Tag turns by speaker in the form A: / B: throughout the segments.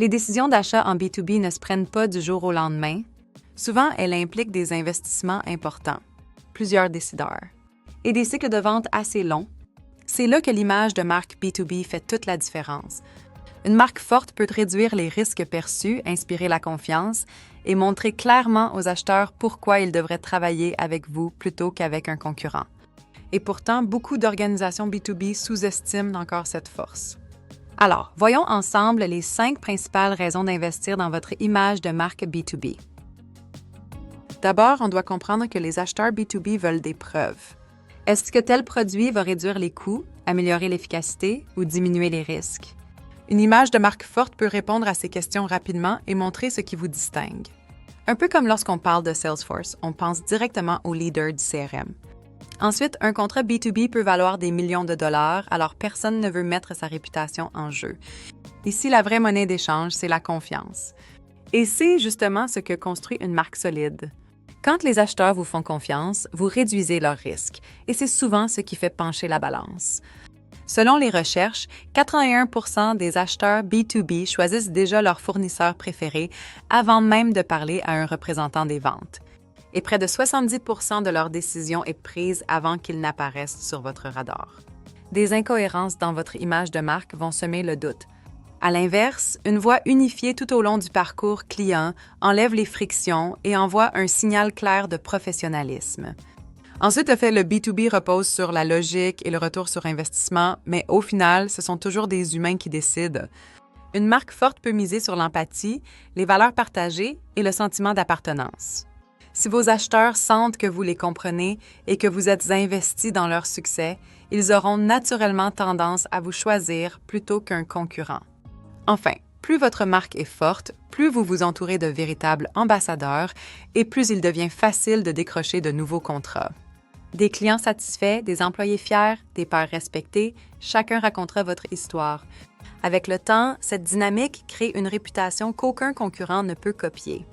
A: Les décisions d'achat en B2B ne se prennent pas du jour au lendemain. Souvent, elles impliquent des investissements importants, plusieurs décideurs, et des cycles de vente assez longs. C'est là que l'image de marque B2B fait toute la différence. Une marque forte peut réduire les risques perçus, inspirer la confiance et montrer clairement aux acheteurs pourquoi ils devraient travailler avec vous plutôt qu'avec un concurrent. Et pourtant, beaucoup d'organisations B2B sous-estiment encore cette force. Alors, voyons ensemble les 5 principales raisons d'investir dans votre image de marque B2B. D'abord, on doit comprendre que les acheteurs B2B veulent des preuves. Est-ce que tel produit va réduire les coûts, améliorer l'efficacité ou diminuer les risques? Une image de marque forte peut répondre à ces questions rapidement et montrer ce qui vous distingue. Un peu comme lorsqu'on parle de Salesforce, on pense directement au leader du CRM. Ensuite, un contrat B2B peut valoir des millions de dollars, alors personne ne veut mettre sa réputation en jeu. Ici, la vraie monnaie d'échange, c'est la confiance. Et c'est justement ce que construit une marque solide. Quand les acheteurs vous font confiance, vous réduisez leurs risques, et c'est souvent ce qui fait pencher la balance. Selon les recherches, 81% des acheteurs B2B choisissent déjà leur fournisseur préféré avant même de parler à un représentant des ventes. Et près de 70% de leur décision est prise avant qu'ils n'apparaissent sur votre radar. Des incohérences dans votre image de marque vont semer le doute. À l'inverse, une voix unifiée tout au long du parcours client enlève les frictions et envoie un signal clair de professionnalisme. Ensuite, le B2B repose sur la logique et le retour sur investissement, mais au final, ce sont toujours des humains qui décident. Une marque forte peut miser sur l'empathie, les valeurs partagées et le sentiment d'appartenance. Si vos acheteurs sentent que vous les comprenez et que vous êtes investi dans leur succès, ils auront naturellement tendance à vous choisir plutôt qu'un concurrent. Enfin, plus votre marque est forte, plus vous vous entourez de véritables ambassadeurs et plus il devient facile de décrocher de nouveaux contrats. Des clients satisfaits, des employés fiers, des pairs respectés, chacun racontera votre histoire. Avec le temps, cette dynamique crée une réputation qu'aucun concurrent ne peut copier.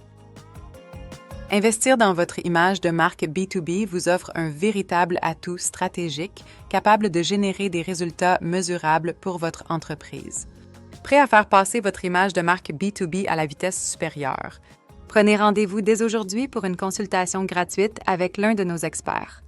A: Investir dans votre image de marque B2B vous offre un véritable atout stratégique capable de générer des résultats mesurables pour votre entreprise. Prêt à faire passer votre image de marque B2B à la vitesse supérieure? Prenez rendez-vous dès aujourd'hui pour une consultation gratuite avec l'un de nos experts.